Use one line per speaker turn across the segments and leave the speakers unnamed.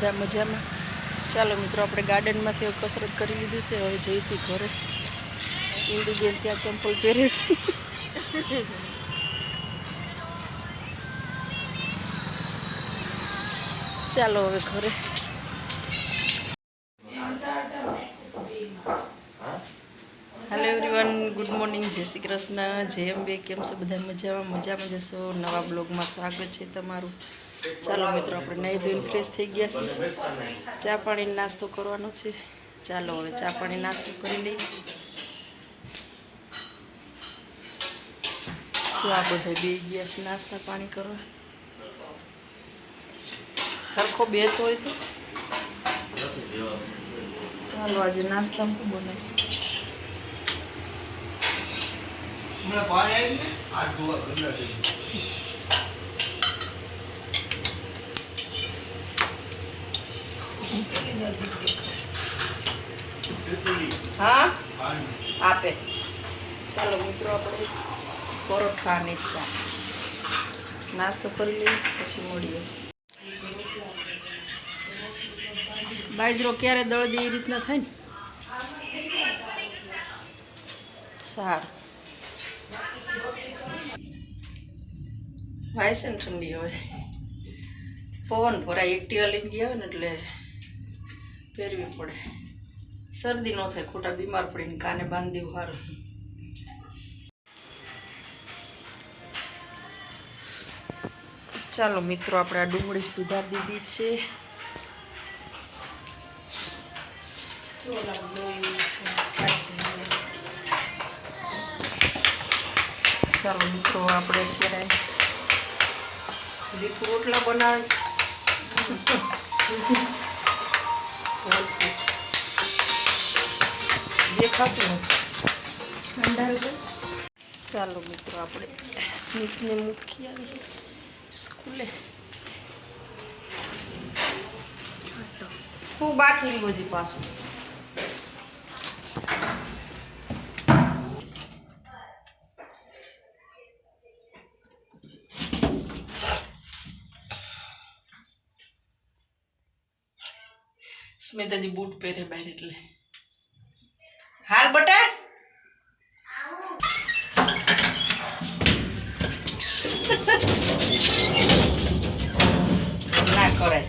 બધા મજામાં? ચાલો મિત્રો, આપણે ગાર્ડનમાંથી કસરત કરી લીધું છે. હવે જઈશું ઘરે. ઇન્દુબેન ત્યાં ચંપલ પહેરે છે. ચાલો હવે ઘરે. હેલો એવરીવન, ગુડ મોર્નિંગ, જય શ્રી કૃષ્ણ, જય અંબે. કેમ છો બધા? મજામાં જશો? નવા બ્લોગમાં સ્વાગત છે તમારું. ચાલો મિત્રો, આપણે નાહી ધોઈને ફ્રેશ થઈ ગયા છીએ. ચા પાણી નાસ્તો કરવાનો છે. ચાલો હવે ચા પાણી નાસ્તો કરી લઈએ. શું આ બધા બે ગયા છે નાસ્તા પાણી કરવા? સરખો બેતો હોય તો ચાલો. આજે નાસ્તામાં શું બનાવીશ? હા આપે. ચાલો મિત્રો, આપણે પરોઠા અને ચા નાસ્તો કરી લઈએ, પછી મળીએ. બાજરો ક્યારે દળ દે એ રીતના થાય ને. સારું ભાઈ છે ને, ઠંડી હવે પવન ભરાય. એક્ટિવા લઈને ગયા હોય ને એટલે પહેરવી પડે. શરદી ન થાય, ખોટા બીમાર પડીને કાને બાંધી દેવું સારું. ચાલો મિત્રો, આપણે આ ડુંગળી સુધારી દીધી છે. ચાલો મિત્રો, આપણે અત્યારે દીપુ રોટલા બનાવી દેખાતું નથી. ચાલો મિત્રો, આપણે સ્મિતને મૂકી આવી સ્કૂલે. હું બાકી રહ્યું હજી પાછું. સ્મિતાજી બૂટ પહેરે બહાર એટલે હાલ બટા. ના કરાય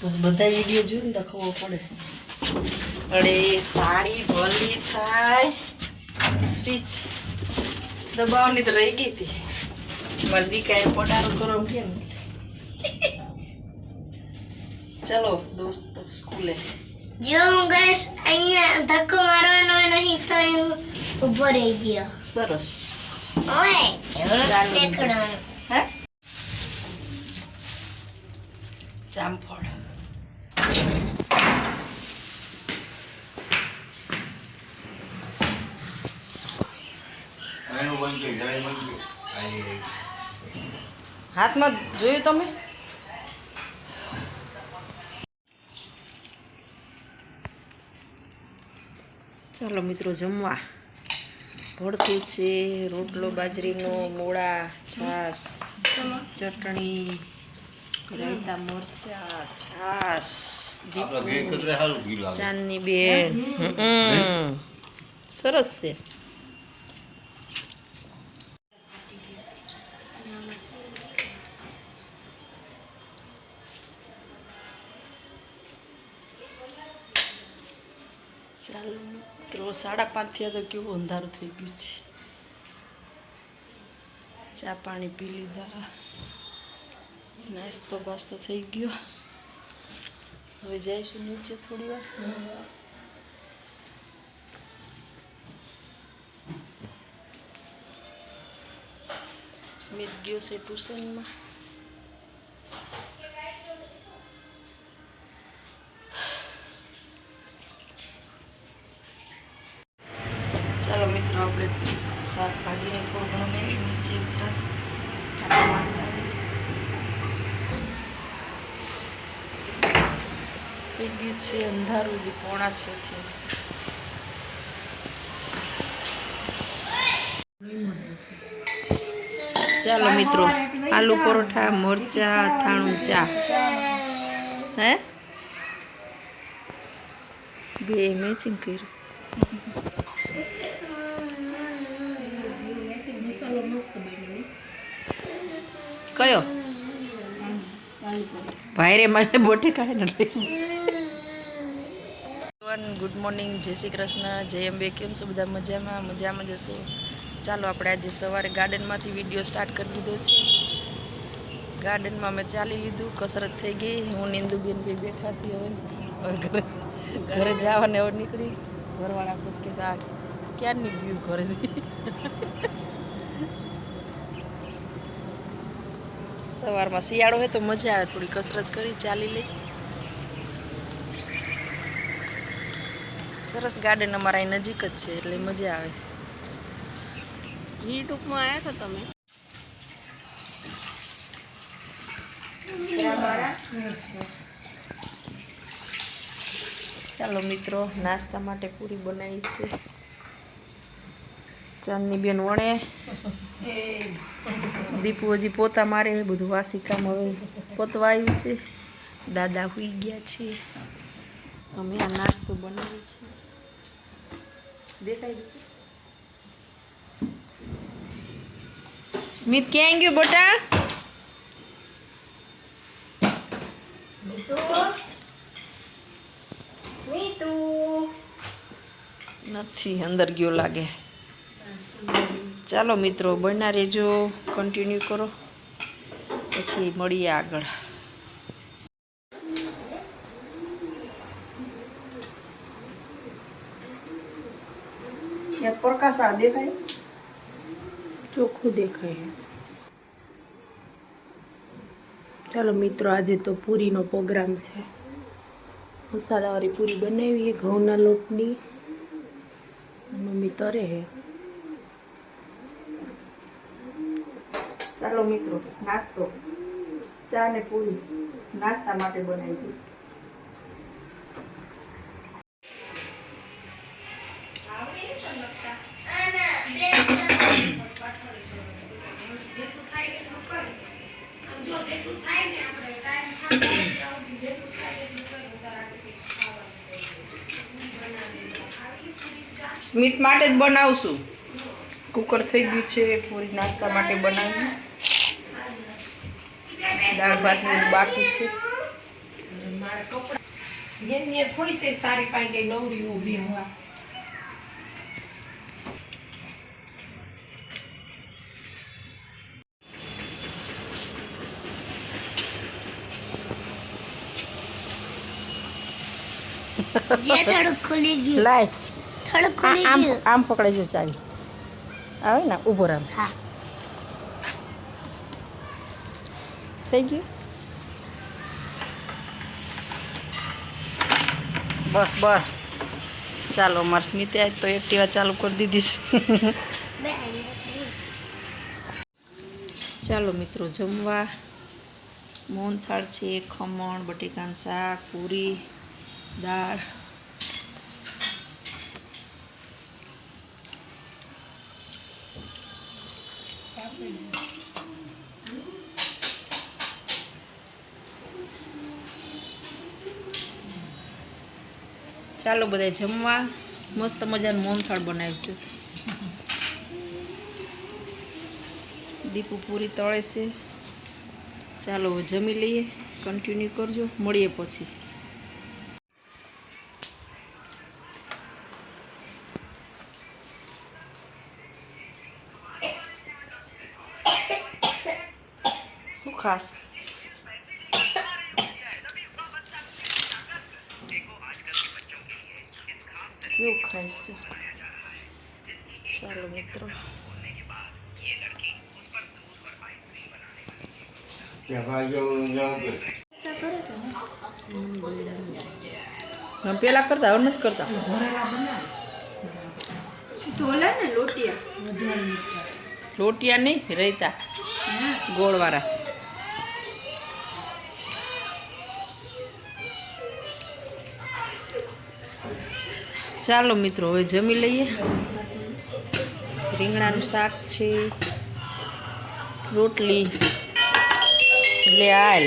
બસ, બધા વિડીયો જોઈને તો ખબર પડે. અરે તાળી ભલી થાય. સ્વિચ દબાવવાની તો રહી ગઈ હતી. મારી દીકાએ પડારો કરો કે ને. ચલો દોસ્તો સ્કૂલે.
જો ગેસ અહીંયા ધક્કો મારવાનો નહીં તો ઊભો રહી ગયો.
સરસ.
ઓય એવડો દેખડવાનો.
હે જામફળ. હાથમાં જોયું તમે? ચાલો મિત્રો, જમવા ભળતું છે. રોટલો બાજરીનો, મૂળા, છાસ, ચટણી, રાયતા, મરચા, છાસ, ચાંદની બેન. સરસ છે. ચાલો મિત્રો, 5:30 થયા તો કેવું અંધારું થઈ ગયું છે. ચા પાણી પી લીધા, નાસ્તો બાસ્તો થઈ ગયો. હવે જઈશું નીચે થોડી વાર. સ્મિત ગયો છે ટ્યુશનમાં. ચાલો મિત્રો, આપણે શાકભાજીને થોડું ઘણું લઈ નીચે ઉતરાશે. થઈ ગયું છે અંધારું, જે 6:45 થયા છે. ચાલો મિત્રો, આલુ પરોઠા, મરચા, અથાણું, ચા. હે બે મેચિંગ કર્યું.
મસાલો મસ્ત બન્યો.
કયો ભાઈ રે મને બોટે કાંઈ નથી. ગુડ મોર્નિંગ, જય શ્રી કૃષ્ણ, જય અંબે. કેમ છો બધા? મજામાં જશો. ચાલો આપણે આજે સવારે ગાર્ડનમાંથી વિડીયો સ્ટાર્ટ કરી દીધો છે. ગાર્ડનમાં મેં ચાલી લીધું, કસરત થઈ ગઈ. હું નિંદુબેન બી બેઠા છીએ. હવે ઘરે જવાને હવે નીકળી. ઘરવાળા ખુશ કે આ ક્યારની ગયું ઘરેથી. સવારમાં શિયાળો હોય તો મજા આવે, થોડી કસરત કરી ચાલી લઈ. સરસ ગાર્ડન અમારા અહીં નજીક જ છે એટલે મજા આવે.
યુટ્યુબમાં આવ્યા હતા તમે?
ચાલો મિત્રો, નાસ્તા માટે પૂરી બનાવી છે. ચાંદની બેન વણે, દીપુ હજી પોતા મારે. બધું વાસી કામ હવે પોતવા આવ્યું છે. દાદા હુઈ ગયા છે. અમે આ નાસ્તો બનાવી છે. દેખાય દીધું. સ્મિત ક્યાં ગયું બેટા? નથી, અંદર ગયો લાગે. ચાલો મિત્રો, બના રહેજો, કન્ટિન્યુ કરો, પછી મળીએ આગળ. પ્રકાશ આ દેખાય,
ચોખ્ખું દેખાય. ચાલો મિત્રો, આજે તો પૂરીનો પ્રોગ્રામ છે. મસાલાવાળી પૂરી બનાવીએ ઘઉંના લોટની. મમ્મી તરે હે.
ચાલો મિત્રો, નાસ્તો ચા ને પૂરી નાસ્તા માટે બનાવી છે. સ્મિત માટે જ બનાવશું. કુકર થઈ ગયું છે. પૂરી નાસ્તા માટે બનાવી. દાળ ભાતનું બાકી છે.
થોડી તે તારી પાસે નવરી ઊભી હોવા.
થોડું ખુલી ગયું.
લાય,
થોડું ખુલી
આમ
ગયું.
આમ પકડાઈ ચાવી આવે ને, ઊભો રામ.
હા.
થઈ ગયું. બસ બસ. ચાલો, અમારે સ્મિતે આજ તો એક્ટિવા ચાલુ કરી દીધી છે. ચાલો મિત્રો, જમવા મોહનથાળ છે. ખમણ, બટેકાનું શાક, પૂરી, દાળ. ચાલો બધા જમવા. મસ્ત મજાનું મોહનથાળ બનાવીશું. દીપુ પૂરી તળે છે. ચાલો હવે જમી લઈએ. કન્ટિન્યુ કરજો, મળીએ પછી. શું ખાસ? કેવું ખાઈશ છે? ચાલો મિત્રો, પેલા કરતા હવે નથી કરતા. લોટિયા નહીં, રહેતા ગોળવાળા. ચાલો મિત્રો, હવે જમી લઈએ. રીંગણાનું શાક છે, રોટલી. લે હાલ.